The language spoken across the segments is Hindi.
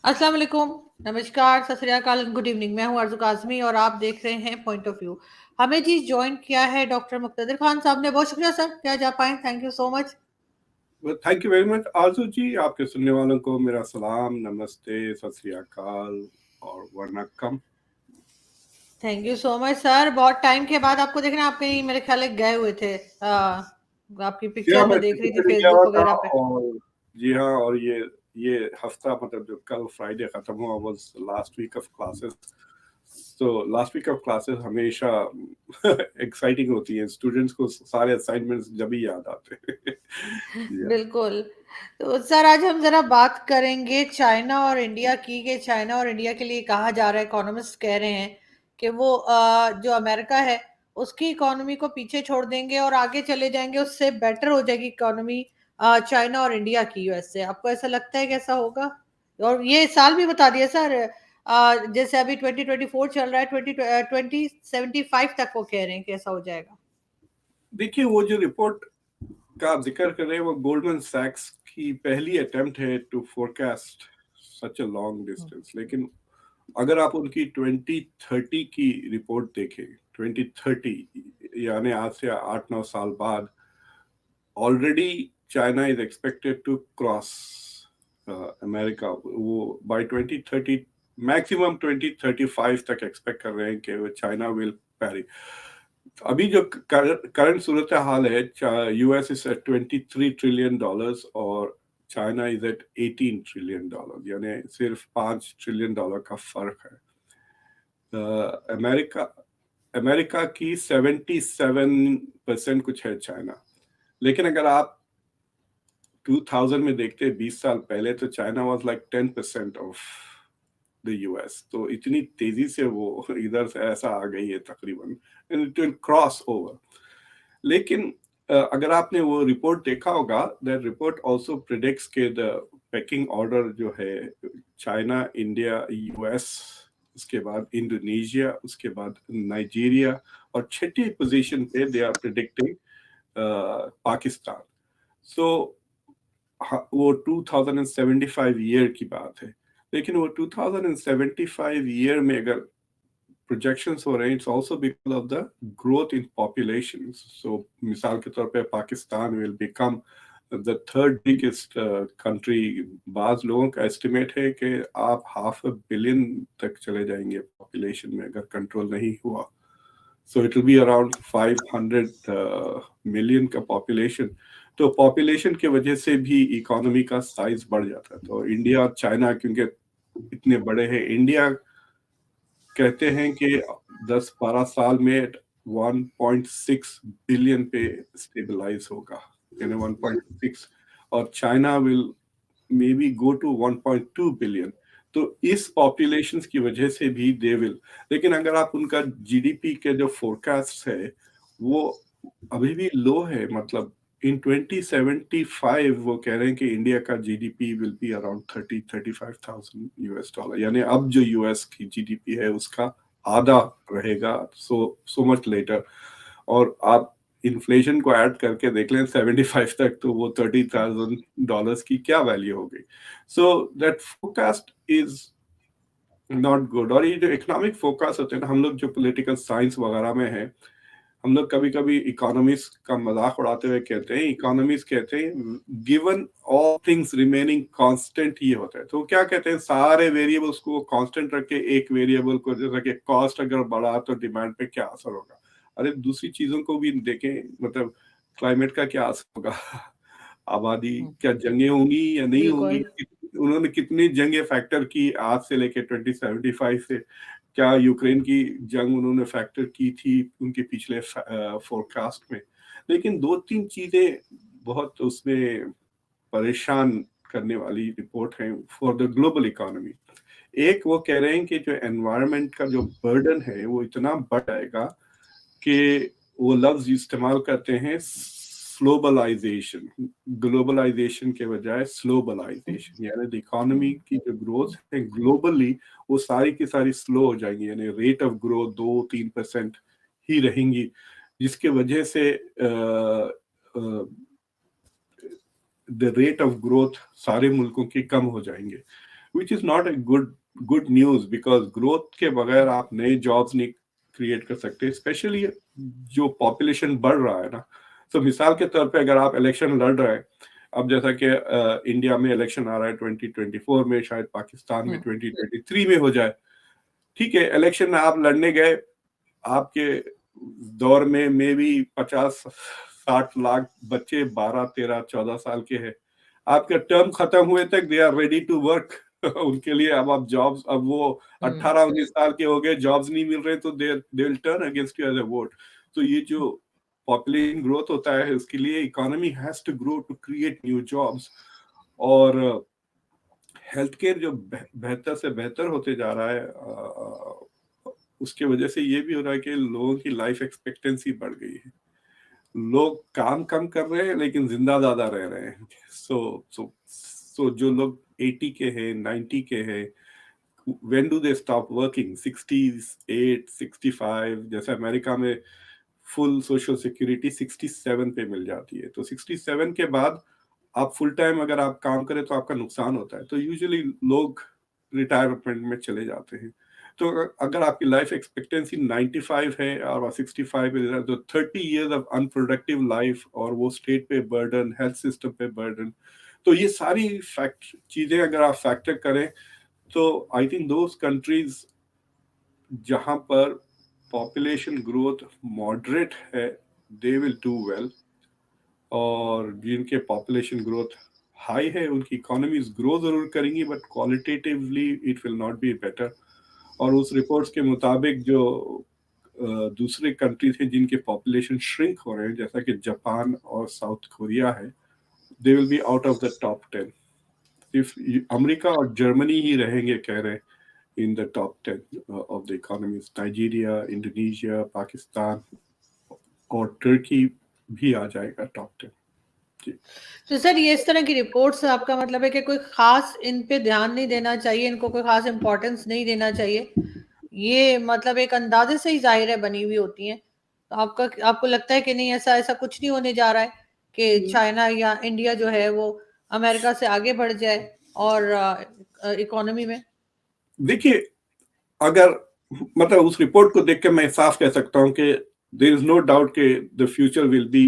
अस्सलाम वालेकुम, नमस्कार, सत श्री अकाल, गुड इवनिंग। मैं हूँ आरज़ू काज़मी और आप देख रहे हैं पॉइंट ऑफ व्यू। हमें जी जॉइन किया है डॉक्टर मुक़्तदिर खान साहब ने। बहुत शुक्रिया सर, क्या जा पाएँ? Thank you so much. Thank you very much आरजू जी। आपके सुनने वालों को मेरा सलाम, नमस्ते, सत श्री अकाल और वनक्कम। Thank you so much sir. बहुत टाइम के बाद आपको देख रहे हैं। आप कहीं मेरे ख्याल है गए हुए थे। आपकी जी हाँ, पिक्चर मैं मैं देख रही थी छुट्टी पे गया फेसबुक हुआ था। वगैरह पे। और जी हाँ, और ये हफ्ता मतलब जो कल फ्राइडे खत्म हुआ was last week of classes. तो लास्ट वीक ऑफ क्लासेस हमेशा एक्साइटिंग होती है। स्टूडेंट्स को सारे असाइनमेंट्स जब ही याद आते हैं। जी हाँ। बिल्कुल। तो सर आज हम ज़रा बात करेंगे चाइना और इंडिया की, कि चाइना और इंडिया के लिए कहा जा रहा है, इकोनॉमिस्ट कह रहे हैं कि वो जो अमेरिका है उसकी इकोनॉमी को पीछे छोड़ देंगे और आगे चले जाएंगे, उससे बेटर हो जाएगी इकोनॉमी चाइना और इंडिया की यूएस से। आपको ऐसा लगता है कि ऐसा होगा? और ये साल भी बता दिया सर। जैसे अभी 2024 चल रहा है, 2075 तक वो कह रहे हैं कि ऐसा हो जाएगा। देखिए, वो जो रिपोर्ट का आप जिक्र कर रहे हैं वो गोल्डमैन सैक्स की पहली अटेम्प्ट है to forecast such a long distance. लेकिन अगर आप उनकी 2030 की रिपोर्ट देखें, 2030 यानी आज से 8-9 साल बाद, already China is expected to cross America. वो बाय 2030, मैक्सिमम 2035 तक एक्सपेक्ट कर रहे हैं कि वो चाइना विल पैरी। अभी जो करंट सूरत हाल है, यूएस इज एट $23 ट्रिलियन और चाइना इज एट $18 ट्रिलियन, यानी सिर्फ $5 ट्रिलियन का फर्क है। अमेरिका अमेरिका की 77% कुछ है चाइना। लेकिन अगर आप 2000 में देखते हैं, 20 साल पहले, तो China was like 10% of the US. तो इतनी तेजी से वो इधर से ऐसा आ गई है तकरीबन, and it will cross over. लेकिन अगर आपने वो रिपोर्ट देखा होगा, दैट रिपोर्ट आल्सो प्रिडिक्ट्स के द पेकिंग ऑर्डर जो है, चाइना, इंडिया, यूएस, उसके बाद इंडोनेशिया, उसके बाद नाइजीरिया, और छठी पोजीशन पे दे आर प्रिडिक्टिंग पाकिस्तान। सो वो 2075 ईयर की बात है। लेकिन वो 2075 ईयर में अगर projections हो रहे हैं, it's also because of the growth in populations. So मिसाल के तौर पे Pakistan will become the third biggest country। बाज लोगों का estimate है कि आप 500 billion तक चले जाएंगे population में, अगर कंट्रोल नहीं हुआ। So it will be around 500 million का population। तो population के वजह से भी इकोनॉमी का साइज बढ़ जाता है। तो इंडिया और चाइना क्योंकि इतने बड़े हैं, इंडिया कहते हैं कि 10-12 साल में 1.6 बिलियन पे स्टेबलाइज होगा, यानी 1.6, और China will may be go to 1.2 billion. तो इस पॉपुलेशन की वजह से भी दे विल। लेकिन अगर आप उनका जीडीपी के जो फोरकास्ट है वो अभी भी लो है। मतलब इन 2075 वो कह रहे हैं कि इंडिया का GDP will be around 30-35,000 US dollar, यानी अब जो यूएस की जीडीपी है उसका आधा रहेगा, सो मच लेटर। और आप इन्फ्लेशन को ऐड करके देख लें 75 तक, तो वो $30,000 की क्या वैल्यू हो गई। So that forecast is not good. और ये जो इकोनॉमिक फोरकास्ट होते हैं ना, हम लोग जो पॉलिटिकल साइंस वगैरह में है, हम लोग कभी कभी इकोनॉमिस्ट का मजाक उड़ाते हुए कहते हैं, इकोनॉमिस्ट कहते हैं given all things remaining constant ही होता है। तो वो क्या कहते हैं, सारे वेरिएबल्स को कांस्टेंट रख के एक वेरिएबल को, जैसा कि कॉस्ट अगर बढ़ा तो डिमांड पे क्या असर होगा। अरे दूसरी चीजों को भी देखें, मतलब क्लाइमेट का क्या असर होगा, आबादी, क्या जंगें होंगी या नहीं होंगी। बिल्कुल। उन्होंने कितनी जंगें फैक्टर की आज से लेके 2075 से। क्या यूक्रेन की जंग उन्होंने फैक्टर की थी उनके पिछले फोरकास्ट में। लेकिन दो तीन चीजें बहुत उसमें परेशान करने वाली रिपोर्ट है फॉर द ग्लोबल इकोनॉमी। एक, वो कह रहे हैं कि जो एनवायरनमेंट का जो बर्डन है वो इतना बढ़ जाएगा कि वो लफ्ज इस्तेमाल करते हैं स्लोबलाइजेशन, ग्लोबलाइजेशन के बजाय स्लोबलाइजेशन, यानी द इकोनॉमी की जो ग्रोथ है ग्लोबली वो सारी की सारी स्लो हो जाएंगी, यानी रेट ऑफ ग्रोथ 2-3% ही रहेंगी, जिसके वजह से द रेट ऑफ ग्रोथ सारे मुल्कों के कम हो जाएंगे। Which is not a good news, because growth के बगैर आप नए जॉब्स नहीं क्रिएट कर सकते, स्पेशली जो पॉपुलेशन बढ़ रहा है ना। तो मिसाल के तौर पे अगर आप इलेक्शन लड़ रहे हैं, अब जैसा कि इंडिया में इलेक्शन आ रहा है 2024 में, शायद पाकिस्तान में 2023 में हो जाए, ठीक है, इलेक्शन में आप लड़ने गए, आपके दौर में मे भी 50-60 लाख बच्चे 12-13-14 साल के हैं, आपका टर्म खत्म हुए तक they are ready to work. उनके लिए अब आप जॉब्स, अब वो 18-19 साल के हो गए, जॉब्स नहीं मिल रहे, तो they will turn against you as a vote. तो ये जो पॉपुलेशन ग्रोथ होता है, उसके लिए economy has to grow to create new jobs. और हेल्थ केयर जो बेहतर से बेहतर होते जा रहा है, उसके वजह से ये भी हो रहा है कि लोगों की लाइफ एक्सपेक्टेंसी बढ़ गई है, लोग काम कम कर रहे हैं लेकिन जिंदा ज्यादा रह रहे हैं। सो जो लोग 80 के हैं, 90 के हैं, when do they stop working? 68, 65, जैसे अमेरिका में फुल सोशल सिक्योरिटी 67 पे मिल जाती है, तो 67 के बाद आप फुल टाइम अगर आप काम करें तो आपका नुकसान होता है, तो यूजुअली लोग रिटायरमेंट में चले जाते हैं। तो अगर आपकी लाइफ एक्सपेक्टेंसी 95 है और 65 है, तो 30 इयर्स ऑफ अनप्रोडक्टिव लाइफ, और वो स्टेट पे बर्डन, हेल्थ सिस्टम पे बर्डन, तो ये सारी चीजें अगर आप फैक्टर करें, तो आई थिंक दोज कंट्रीज जहां पर पॉपुलेशन ग्रोथ मॉडरेट है, दे विल डू वेल, और जिनके पॉपुलेशन ग्रोथ हाई है उनकी इकोनॉमीज ग्रो जरूर करेंगी, but qualitatively it will not be better. और उस रिपोर्ट्स के मुताबिक जो दूसरे कंट्रीज हैं जिनके पॉपुलेशन श्रिंक हो रहे हैं, जैसा कि जापान और साउथ कोरिया है, दे will be out of the top 10। सिर्फ अमेरिका और जर्मनी ही रहेंगे, कह रहे हैं, इन the top 10 of the economies. Nigeria, Indonesia, Pakistan और टर्की भी आ जाएगा टॉप 10। तो सर, ये इस तरह की रिपोर्ट्स, आपका मतलब है कि कोई खास इन पे ध्यान नहीं देना चाहिए, इनको कोई खास इंपॉर्टेंस नहीं देना चाहिए, ये मतलब एक अंदाजे से ही जाहिर है बनी हुई होती हैं? तो आपको लगता है कि नहीं, ऐसा ऐसा कुछ नहीं होने जा रहा है कि चाइना या इंडिया जो है वो अमेरिका से आगे बढ़ जाए और इकोनॉमी में? देखिए, अगर मतलब उस रिपोर्ट को देख के मैं साफ कह सकता हूँ कि देयर इज नो डाउट कि the future will be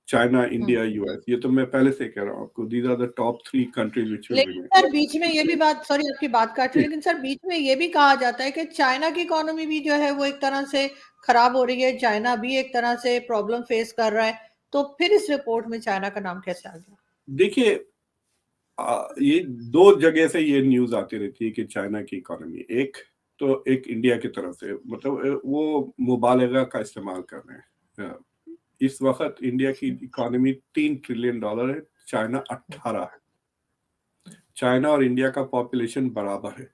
China, India, US. ये तो मैं पहले से कह रहा हूँ आपको, these are the top 3 countries which will लेकिन रिमेन। सर बीच में ये भी बात, सॉरी आपकी बात काट रही हूँ, लेकिन सर बीच में ये भी कहा जाता है कि चाइना की इकोनॉमी भी जो है वो एक तरह से खराब हो रही है, चाइना भी एक तरह से प्रॉब्लम फेस कर रहा है, तो फिर इस रिपोर्ट में चाइना का नाम कैसे आ गया? देखिए, ये दो जगह से ये न्यूज आती रहती है कि चाइना की इकोनॉमी, एक तो एक इंडिया की तरफ से, मतलब वो मुबालगा का इस्तेमाल कर रहे हैं। इस वक्त इंडिया की इकोनॉमी $3 ट्रिलियन है, चाइना 18 है। चाइना और इंडिया का पॉपुलेशन बराबर है,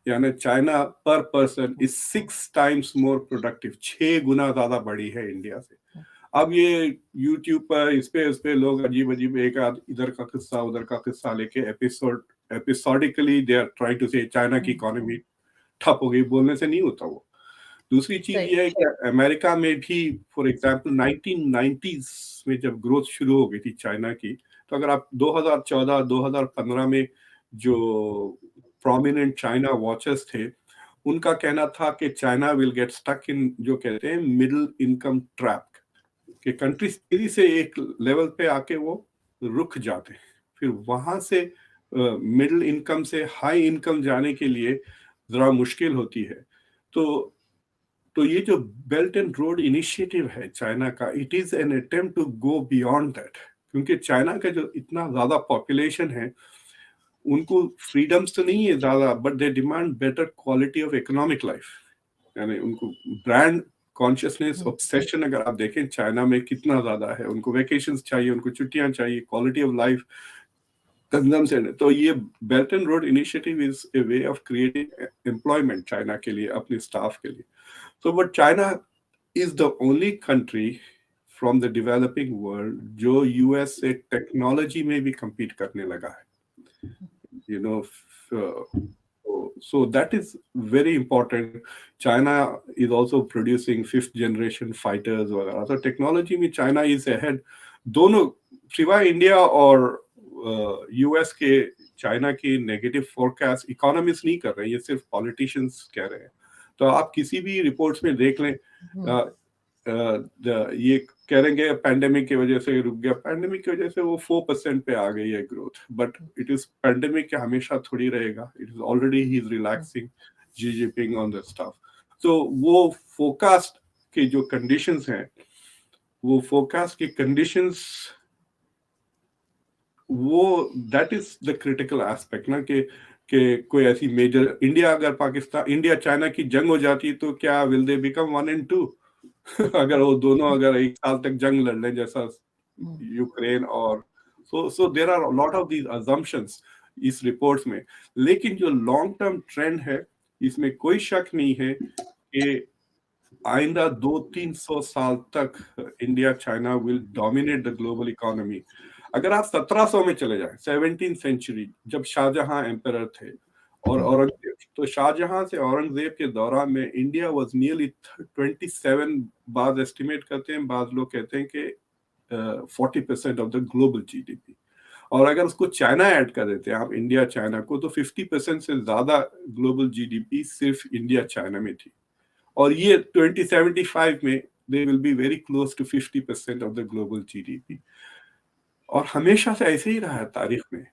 यानी चाइना पर person is 6 times more productive, 6 गुना ज्यादा बड़ी है इंडिया से। अब ये यूट्यूब पर इस पे लोग अजीब अजीब एक आध इधर का किस्सा उधर का किस्सा लेके एपिसोडिकली दे आर ट्राइंग टू से चाइना की इकोनॉमी ठप हो गई, बोलने से नहीं होता वो। दूसरी चीज ये है कि अमेरिका में भी, फॉर एग्जांपल 1990s में जब ग्रोथ शुरू हो गई थी चाइना की, तो अगर आप 2014-2015 में जो प्रोमिनेंट चाइना वॉचर्स थे, उनका कहना था कि China will get stuck in, जो कहते हैं, मिडिल इनकम ट्रैप, कि कंट्री तेजी से एक लेवल पे आके वो रुक जाते हैं, फिर वहां से मिडिल इनकम से हाई इनकम जाने के लिए जरा मुश्किल होती है। तो ये जो बेल्ट एंड रोड इनिशिएटिव है चाइना का, it is an attempt to go beyond that, क्योंकि चाइना का जो इतना ज्यादा पॉपुलेशन है, उनको फ्रीडम्स तो नहीं है ज्यादा, but they demand better quality of economic life. यानी उनको ब्रांड कॉन्शियसनेस, ऑब्सेशन अगर आप देखें चाइना में कितना ज्यादा है, उनको वेकेशंस चाहिए, उनको छुट्टियां चाहिए, क्वालिटी ऑफ लाइफ, कंजम्पशन। तो ये belt and road initiative is a way of creating employment China के लिए, अपने स्टाफ के लिए। So, but China is the only country from the developing world जो US से टेक्नोलॉजी में भी compete करने लगा है, you know. So that is very important. China is also producing 5th generation fighters वगैरह, तो टेक्नोलॉजी में China is ahead, दोनों सिवाय इंडिया और यूएस के चाइना की नेगेटिव फोरकास्ट इकोनॉमिस्ट नहीं कर रहे हैं, ये सिर्फ पॉलिटिशियंस कह रहे हैं। तो आप किसी भी रिपोर्ट्स में देख लें, ये कह रहे हैं पैंडेमिक की वजह से रुक गया, पैंडेमिक की वजह से वो 4% पे आ गई है growth, but it is pandemic के हमेशा थोड़ी रहेगा, it is already he is relaxing Xi Jinping on the stuff. तो वो फोरकास्ट के जो कंडीशंस हैं, वो फोरकास्ट की कंडीशंस, वो that is the critical aspect ना, कि कोई ऐसी मेजर, इंडिया अगर पाकिस्तान, इंडिया चाइना की जंग हो जाती तो क्या विल दे बिकम 1 and 2? अगर वो दोनों अगर एक साल तक जंग लड़ लें जैसा यूक्रेन और so there are lot of these assumptions इस रिपोर्ट्स में। लेकिन जो लॉन्ग टर्म ट्रेंड है, इसमें कोई शक नहीं है कि आइंदा 200-300 साल तक India China will dominate the global economy. अगर आप 1700 में चले जाएं, 17th सेंचुरी, जब शाहजहां एम्परर थे और औरंगजेब, तो शाहजहां से औरंगजेब के दौरान में इंडिया वाज नियरली 27, बाद एस्टिमेट करते हैं, बाद लोग कहते हैं कि 40% ऑफ द ग्लोबल जीडीपी। और अगर उसको चाइना ऐड कर देते हैं आप, इंडिया चाइना को, तो 50% से ज्यादा ग्लोबल जीडीपी सिर्फ इंडिया चाइना में थी। और ये 2075 में they will be very close to 50% of the global GDP. और हमेशा से ऐसे ही रहा है तारीख में।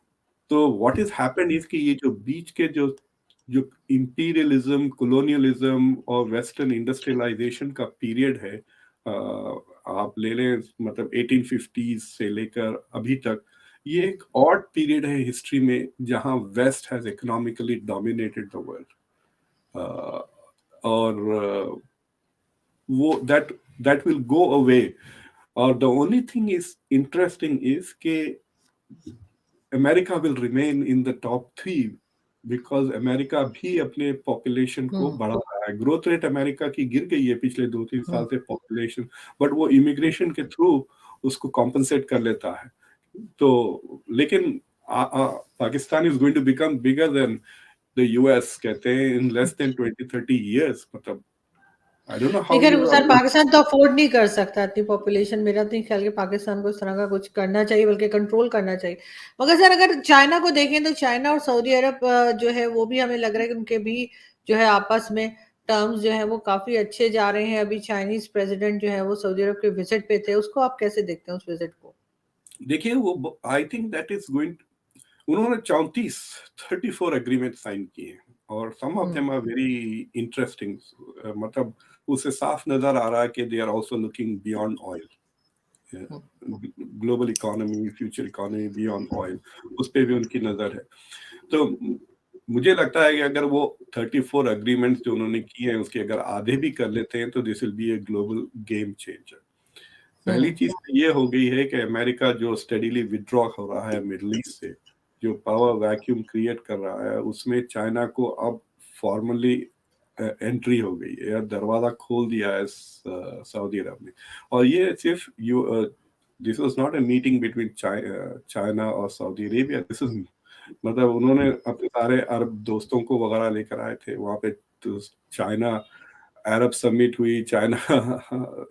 तो व्हाट इज हैपेंड इज कि ये जो बीच के जो जो इंपीरियलिज्म, कॉलोनियलिज्म और वेस्टर्न इंडस्ट्रियलाइजेशन का पीरियड है, आप ले लें मतलब 1850s से लेकर अभी तक, ये एक ऑड पीरियड है हिस्ट्री में जहां West has economically dominated the world. और वो दैट विल गो अवे। और the only thing is interesting is के America will remain in the top 3 because America भी अपने पॉपुलेशन को बढ़ा रहा है। ग्रोथ रेट अमेरिका की गिर गई है पिछले 2-3 साल से पॉपुलेशन, बट वो इमिग्रेशन के थ्रू उसको कॉम्पनसेट कर लेता है। तो लेकिन Pakistan is going to become bigger than the US, कहते हैं इन लेस देन 20-30 years। मतलब आई डोंट नो हाउ लेकिन यू सर पाकिस्तान तो अफोर्ड नहीं कर सकता इतनी पॉपुलेशन। मेरा तो नहीं ख्याल कि पाकिस्तान को इस तरह का कुछ करना चाहिए, बल्कि कंट्रोल करना चाहिए। मगर सर अगर चाइना को देखें तो चाइना और सऊदी अरब जो है वो भी हमें लग रहा है कि उनके भी जो है आपस में टर्म्स जो है वो काफी अच्छे जा रहे हैं। अभी चाइनीज प्रेसिडेंट जो है वो सऊदी अरब के विजिट पे थे, उसको आप कैसे देखते हैं उस विजिट को? देखिए, वो I think that is going, उन्होंने 34 एग्रीमेंट साइन किए और some of them are very interesting. मतलब उससे साफ नजर आ रहा है कि they are also looking beyond oil, global economy, future economy beyond oil, उस पे भी उनकी नजर है। तो मुझे लगता है कि अगर वो 34 एग्रीमेंट्स जो उन्होंने किए हैं उसके अगर आधे भी कर लेते हैं तो this will be a global game changer. पहली चीज तो ये हो गई है कि अमेरिका जो स्टडीली विड्रॉ हो रहा है मिडल ईस्ट से, जो पावर वैक्यूम क्रिएट कर रहा है, उसमें चाइना को अब फॉर्मली एंट्री हो गई है, या दरवाजा खोल दिया है सऊदी अरब ने। और ये सिर्फ this was not a meeting between China और सऊदी अरेबिया, दिस इज मतलब उन्होंने अपने सारे अरब दोस्तों को वगैरह लेकर आए थे वहां पे। तो चाइना अरब समिट हुई, चाइना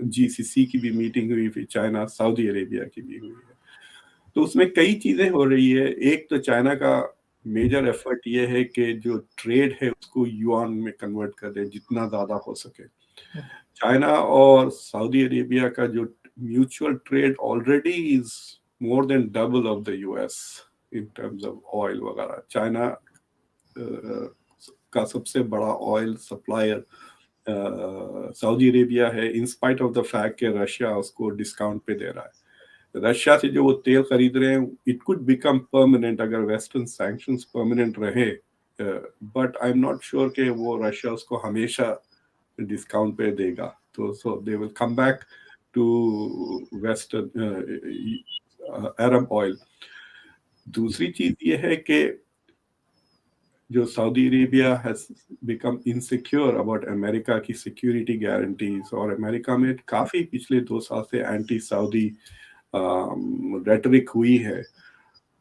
जीसीसी की भी मीटिंग हुई, फिर चाइना सऊदी अरेबिया की भी हुई है। तो उसमें कई चीजें हो रही है। एक तो चाइना का मेजर एफर्ट ये है कि जो ट्रेड है उसको युआन में कन्वर्ट कर दे जितना ज्यादा हो सके। चाइना और सऊदी अरेबिया का जो mutual trade already is more than double of the US in terms of oil वगैरह। चाइना का सबसे बड़ा ऑयल सप्लायर सऊदी अरेबिया है, in spite of the fact कि रशिया उसको डिस्काउंट पे दे रहा है। रशिया से जो वो तेल खरीद रहे हैं, इट कुड बिकम परमानेंट अगर वेस्टर्न सैंक्शंस परमानेंट रहे, but I am not sure कि वो रशिया उसको हमेशा डिस्काउंट पे देगा। तो so they will come back to western Arab oil. दूसरी चीज ये है कि जो Saudi Arabia has become insecure about America की सिक्योरिटी गारंटीज, और अमेरिका में काफी पिछले 2 साल से एंटी सऊदी रेटरिक हुई है।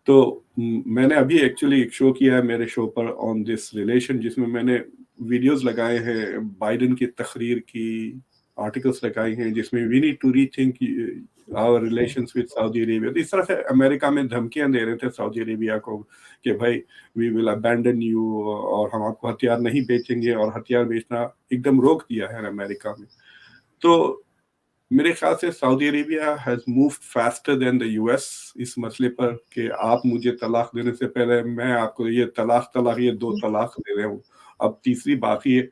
तो मैंने अभी एक्चुअली एक शो किया है मेरे शो पर ऑन दिस रिलेशन, जिसमें मैंने वीडियोस लगाए हैं बाइडेन की तकरीर की, आर्टिकल्स लगाए हैं जिसमें we need to rethink our relations with Saudi Arabia. तो इस तरह से अमेरिका में धमकियां दे रहे थे सऊदी अरेबिया को कि भाई वी विल अबैंडन यू, और हम आपको हथियार नहीं बेचेंगे, और हथियार बेचना एकदम रोक दिया है अमेरिका में। तो मेरे ख्याल से Saudi Arabia has moved faster than the US इस मसले पर कि आप मुझे तलाक देने से पहले मैं आपको ये तलाक ये 2 तलाक दे रहे हूँ, अब तीसरी बाकी है।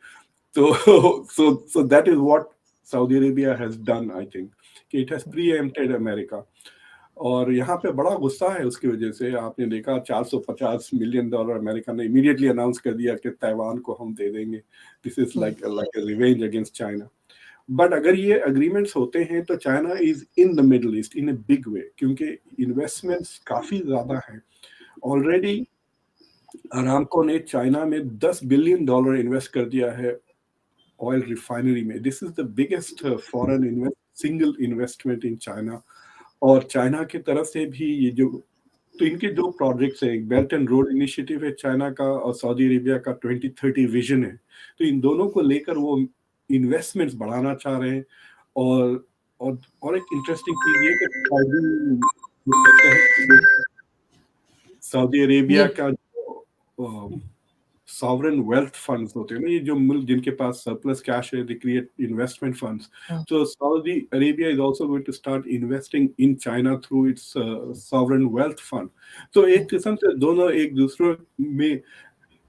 तो so that is what Saudi Arabia has done, I think, कि it has preempted America। और यहाँ पे बड़ा गुस्सा है उसकी वजह से। आपने देखा $450 मिलियन अमेरिका ने इमीडिएटली अनाउंस कर दिया कि ताइवान को हम दे देंगे। This is like a revenge against China. But अगर ये अग्रीमेंट्स होते हैं तो China is in the middle east in a big way, क्योंकि इन्वेस्टमेंट्स काफी ज्यादा हैं। ऑलरेडी अरामको ने चाइना में $10 बिलियन इन्वेस्ट कर दिया है ऑयल रिफाइनरी में। This is the biggest foreign single investment in China. और चाइना की तरफ से भी ये जो, तो इनके 2 प्रोजेक्ट्स हैं, एक बेल्ट एंड रोड इनिशिएटिव है चाइना का, और सऊदी अरेबिया का 2030 विजन है। तो इन दोनों को लेकर वो इन्वेस्टमेंट्स बढ़ाना चाह रहे हैं। और एक इंटरेस्टिंग चीज ये कि सऊदी अरेबिया ये का जो सॉवरेन वेल्थ फंड्स होते हैं ना, ये जो मुल्क जिनके पास सरप्लस कैश है, दे क्रिएट इन्वेस्टमेंट फंड्स। तो Saudi Arabia is also going to start investing in China through its sovereign wealth fund. तो एक किस्म से दोनों एक दूसरे में,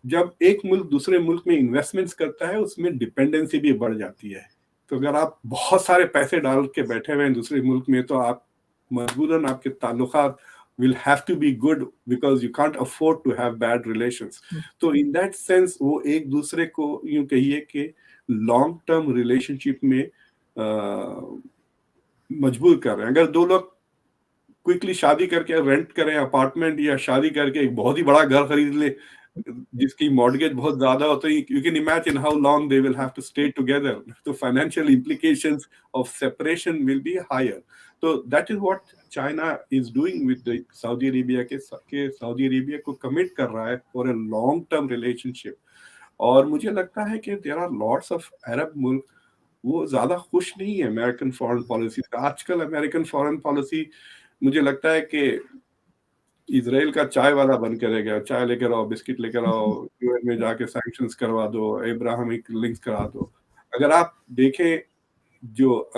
जब एक मुल्क दूसरे मुल्क में इन्वेस्टमेंट्स करता है उसमें डिपेंडेंसी भी बढ़ जाती है। तो अगर आप बहुत सारे पैसे डाल के बैठे हुए हैं दूसरे मुल्क में, तो आप मजबूरन आपके ताल्लुकात will have to be good because you can't afford to have bad relations। तो in that sense वो एक दूसरे को यूं कहिए कि लॉन्ग टर्म रिलेशनशिप में मजबूर कर रहे हैं। अगर 2 लोग क्विकली शादी करके रेंट करें अपार्टमेंट, या शादी करके एक बहुत ही बड़ा घर खरीद ले जिसकी मॉर्गेज बहुत ज्यादा होता है, you can imagine how long they will have to stay together. तो financial implications of separation will be higher. तो that is what China is doing with Saudi Arabia के सऊदी अरेबिया को कमिट कर रहा है for a long term relationship. और मुझे लगता है कि there are lots of Arab मुल्क वो ज्यादा खुश नहीं है अमेरिकन फॉरेन पॉलिसी से। आजकल अमेरिकन फॉरेन पॉलिसी मुझे लगता है कि इजराइल का चाय वाला बन के रह गया। चाय लेकर आओ, बिस्किट लेकर आओ, यूएन में जाके सैंक्शंस करवा दो, इब्राहिमिक लिंक्स करा दो। अगर आप देखें जो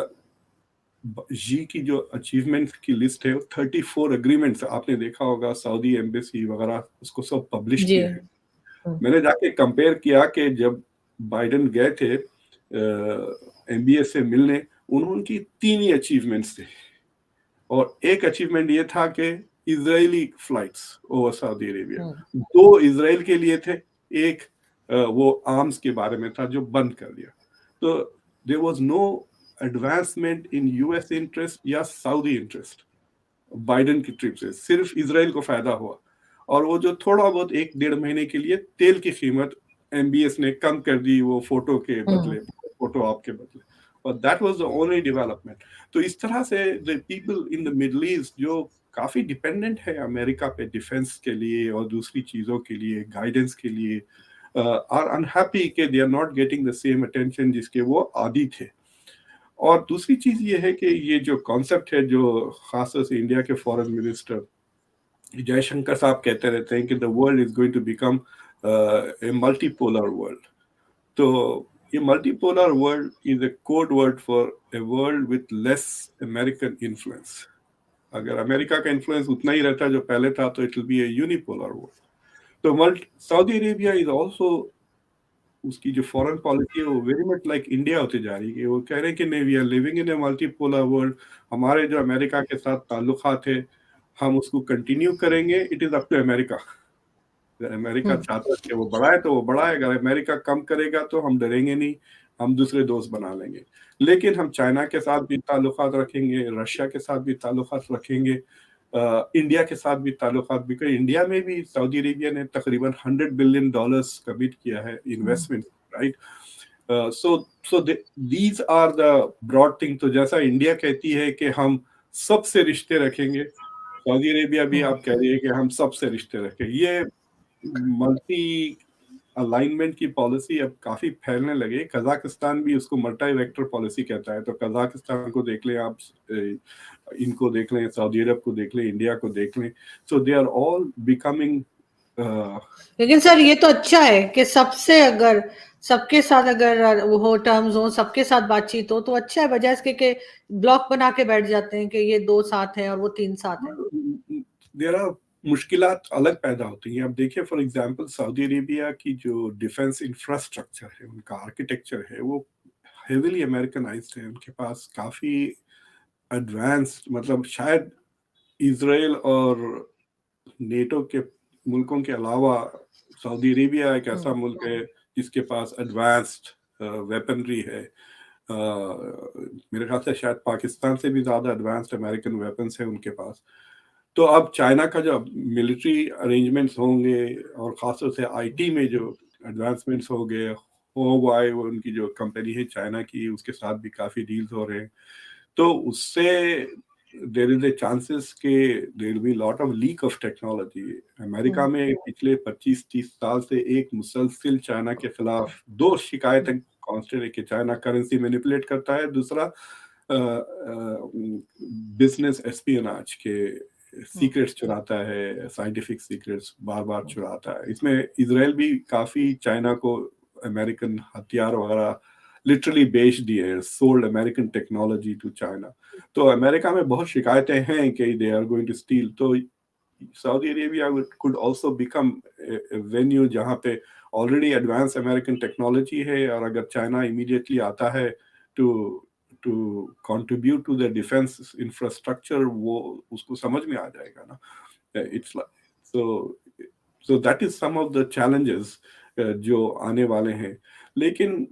जी की जो अचीवमेंट की लिस्ट है, 34 एग्रीमेंट्स आपने देखा होगा, सऊदी एम्बेसी वगैरह उसको सब पब्लिश जी किया है। मैंने जाके कंपेयर किया कि जब बाइडेन गए थे एमबीएस से मिलने, उनकी 3 ही अचीवमेंट्स थे। और एक अचीवमेंट ये था कि Israeli flights over Saudi Arabia, 2 Israel के लिए थे, एक वो आर्म्स के बारे में था जो बंद कर दिया। तो there was no advancement in US interest या सऊदी इंटरेस्ट बाइडेन की ट्रिप से, सिर्फ इजराइल को फायदा हुआ। और वो जो थोड़ा बहुत 1-1.5 महीने के लिए तेल की कीमत एमबीएस ने कम कर दी वो फोटो के बदले, फोटो ऑप के बदले, और that was the only development. तो इस तरह से the people in the middle east जो काफी डिपेंडेंट है अमेरिका पे डिफेंस के लिए और दूसरी चीजों के लिए, गाइडेंस के लिए, आर अनहैप्पी कि they are not getting the same attention जिसके वो आदी थे। और दूसरी चीज ये है कि ये जो कॉन्सेप्ट है जो खासतौर से इंडिया के फॉरेन मिनिस्टर जयशंकर साहब कहते रहते हैं कि the world is going to become a multipolar world. तो ये multipolar world is a code word for a world with less American influence. अगर अमेरिका का इन्फ्लुएंस उतना ही रहता जो पहले था तो it will be a unipolar world. तो सऊदी अरेबिया इज आल्सो, उसकी जो फॉरेन पॉलिसी है वो वेरी मच लाइक इंडिया होती जा रही है। वो कह रहे हैं कि नहीं, we are living in a multipolar world. हमारे जो अमेरिका के साथ ताल्लुकात है हम उसको कंटिन्यू करेंगे, it is up to America. अगर अमेरिका चाहता है कि वो बढ़ाए तो वो बढ़ाए, अगर अमेरिका कम करेगा तो हम डरेंगे नहीं, हम दूसरे दोस्त बना लेंगे। लेकिन हम चाइना के साथ भी ताल्लुकात रखेंगे, रशिया के साथ भी ताल्लुकात रखेंगे, इंडिया के साथ भी ताल्लुकात भी करें। इंडिया में भी सऊदी अरेबिया ने तकरीबन $100 बिलियन कमिट किया है investment, right. So these are the broad thing. तो जैसा इंडिया कहती है कि हम सबसे रिश्ते रखेंगे, सऊदी अरेबिया भी आप कह रही है कि हम सबसे रिश्ते रखें। ये मल्टी अलाइनमेंट की पॉलिसी अब काफी फैलने लगे। कजाकिस्तान भी उसको मल्टी वेक्टर पॉलिसी कहता है। तो कजाकिस्तान को देख लें आप, इनको देख लें, सऊदी अरब को देख लें, इंडिया को देख लें, सो दे आर ऑल बिकमिंग। लेकिन सर ये तो अच्छा है कि सबसे अगर सबके साथ अगर वो हो, टर्म्स हो, सबके साथ बातचीत हो तो अच्छा है, बजाय इसके कि ब्लॉक बना के बैठ जाते हैं कि ये 2 साथ हैं और वो 3 साथ हैं। देयर आर मुश्किलात अलग पैदा होती हैं। अब देखिए फॉर एग्जांपल सऊदी अरेबिया की जो डिफेंस इंफ्रास्ट्रक्चर है, उनका आर्किटेक्चर है, वो हेविली अमेरिकनाइज्ड है। उनके पास काफी एडवांस्ड, मतलब शायद इजराइल और नेटो के मुल्कों के अलावा सऊदी अरेबिया एक ऐसा मुल्क है जिसके पास एडवांस्ड वेपनरी है। मेरे ख्याल से शायद पाकिस्तान से भी ज्यादा एडवांस्ड अमेरिकन वेपन्स है उनके पास। तो अब चाइना का जो मिलिट्री अरेंजमेंट्स होंगे और खासतौर से आईटी में जो एडवांसमेंट्स हो गए, हुआवे उनकी जो कंपनी है चाइना की, उसके साथ भी काफी डील्स हो रहे हैं। तो उससे देयर इज ए चांसेस के there will be lot of leak of technology. America में पिछले 25-30 साल से एक मुसलसिल चाइना के खिलाफ 2 शिकायतें कांस्टेंट है कि चाइना करेंसी मैनिपुलेट करता है, दूसरा बिजनेस एस्पियोनाज के सीक्रेट्स चुराता है, साइंटिफिक सीक्रेट्स बार बार चुराता है। इसमें इजराइल भी काफी चाइना को अमेरिकन हथियार वगैरह लिटरली बेच दिए, sold American technology to China. तो अमेरिका में बहुत शिकायतें हैं कि they are going to steal. तो Saudi Arabia could also become a venue जहाँ पे ऑलरेडी एडवांस अमेरिकन टेक्नोलॉजी है, और अगर चाइना इमीडिएटली आता है to contribute to the defence infrastructure, वो उसको समझ में आ जाएगा ना। It's so that is some of the challenges जो आने वाले हैं। लेकिन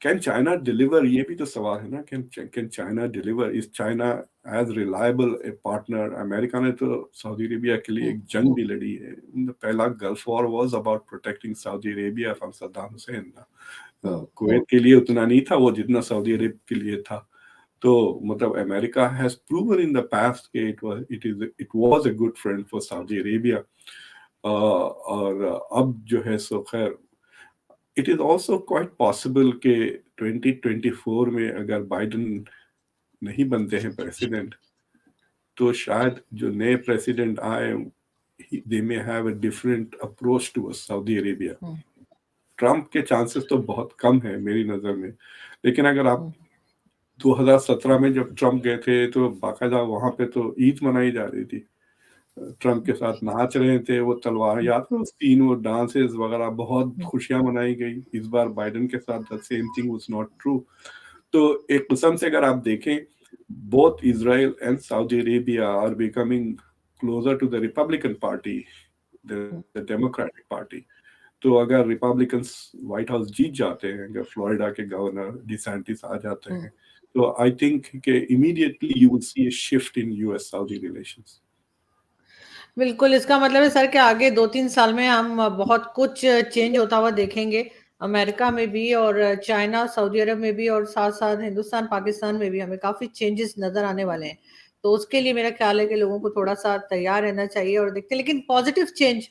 कैन चाइना डिलीवर, ये भी तो सवाल है ना। Can China deliver? Is China as reliable a partner? America ने तो सऊदी अरेबिया के लिए एक जंग भी लड़ी है। पहला gulf war was about protecting Saudi Arabia from Saddam Hussain. Kuwait के लिए उतना नहीं था वो जितना सऊदी अरेबिया के लिए था। तो मतलब America has proven in the past कि it was a good friend for Saudi Arabia. और अब जो है सो खैर, it is also quite possible कि 2024 में अगर बाइडन नहीं बनते हैं प्रेसिडेंट, तो शायद जो नए प्रेसिडेंट आए, they may have a different approach to Saudi Arabia. Trump के चांसेस तो बहुत कम है मेरी नज़र में। लेकिन अगर आप 2017 में जब ट्रम्प गए थे तो बाकायदा वहां पे तो ईद मनाई जा रही थी, ट्रम्प के साथ नाच रहे थे वो तलवार, याद है उस सीन, वो डांसेस वगैरह, बहुत खुशियां मनाई गई। इस बार बाइडेन के साथ the same thing was not true. तो एक किस्म से अगर आप देखें, both Israel and Saudi Arabia are becoming closer to the Republican party, the Democratic party. तो अगर रिपब्लिकन्स व्हाइट हाउस जीत जाते हैं, अगर फ्लोरिडा के गवर्नर डिसैंटिस आ जाते हैं, तो आई थिंक कि immediately you will see a shift in US Saudi relations. बिल्कुल, इसका मतलब है सर कि आगे 2-3 साल में हम बहुत कुछ चेंज होता हुआ देखेंगे, अमेरिका में भी और चाइना, सऊदी अरब में भी, और साथ-साथ हिंदुस्तान, पाकिस्तान में भी हमें काफ़ी चेंजेस नज़र आने वाले हैं। तो उसके लिए मेरा ख्याल है कि लोगों को थोड़ा-सा तैयार रहना चाहिए और देखते हैं, लेकिन पॉजिटिव चेंज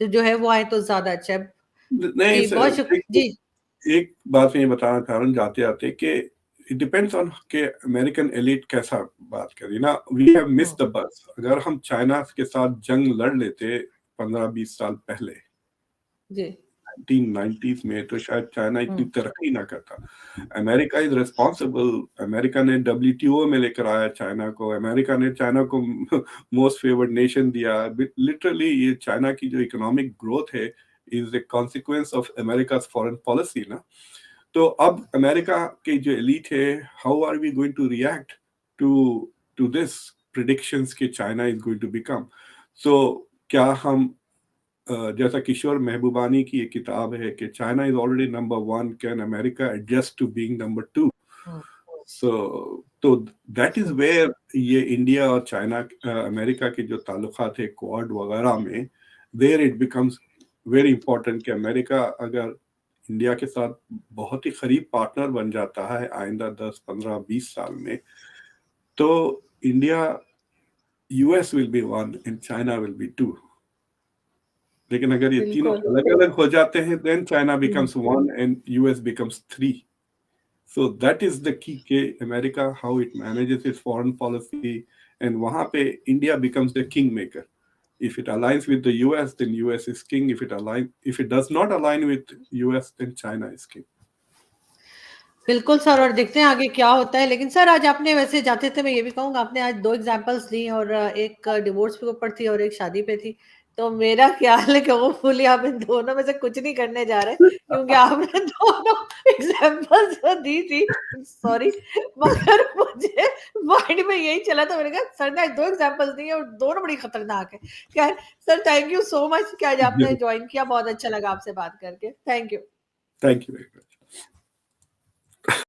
जो है वो आए तो ज़्यादा अच्छा है। नहीं जी, बहुत सर, जी। एक बात मैं ये बताना चाह रहा हूँ जाते आते कि इट डिपेंड्स ऑन के अमेरिकन एलिट कैसा बात करी ना। We have miss the bus. अगर हम चाइना के साथ जंग लड़ लेते 15-20 साल पहले जी। 1990s में, तो शायद चाइना इतनी तरक्की ना करता। America is responsible. अमेरिका ने WTO में लेकर आया चाइना को, अमेरिका ने चाइना को मोस्ट फेवर्ड नेशन दिया। लिटरली ये चाइना की जो इकोनॉमिक ग्रोथ है is a consequence of America's foreign policy ना। तो अब अमेरिका के जो एलीट है, how are we going to react to this predictions कि China is going to become. So क्या हम जैसा किशोर महबूबानी की एक किताब है कि China is already number 1, can America adjust to being number 2। So तो दैट इज वेयर ये इंडिया और चाइना अमेरिका के जो ताल्लुकात है क्वाड वगैरह में, there it becomes very important कि अमेरिका अगर इंडिया के साथ बहुत ही करीब पार्टनर बन जाता है आइंदा 10-15-20 साल में, तो India US will be 1 and China will be 2। लेकिन अगर ये तीनों बिल्कुल। अलग-अलग हो जाते हैं, then China hmm. becomes 1 and US becomes 3. So that is the key कि America how it manages its foreign policy, and वहाँ पे India becomes the kingmaker. If it aligns with the US, then US is king. If it does not align with US, then China is king. बिल्कुल सर, और देखते हैं आगे क्या होता है। लेकिन सर आज आपने वैसे जाते थे मैं ये भी कहूँगा, आपने आज 2 एग्ज़ाम्पल्स दी और एक डिवोर्स के ऊपर थी और एक शादी पे थी। तो मेरा ख़्याल है कि होपफुली आप इन दोनों में से कुछ नहीं करने जा रहे, क्योंकि आपने दोनों एग्ज़ाम्पल्स जो दी थी, सॉरी, मगर मुझे माइंड में यही चला था, मैंने कहा सर ने आज 2 एग्ज़ाम्पल्स दिए और दोनों बड़ी खतरनाक है। ख़ैर sir, thank you so much कि आज आपने जॉइन किया, बहुत अच्छा लगा आपसे बात करके। Thank you. Thank you very much.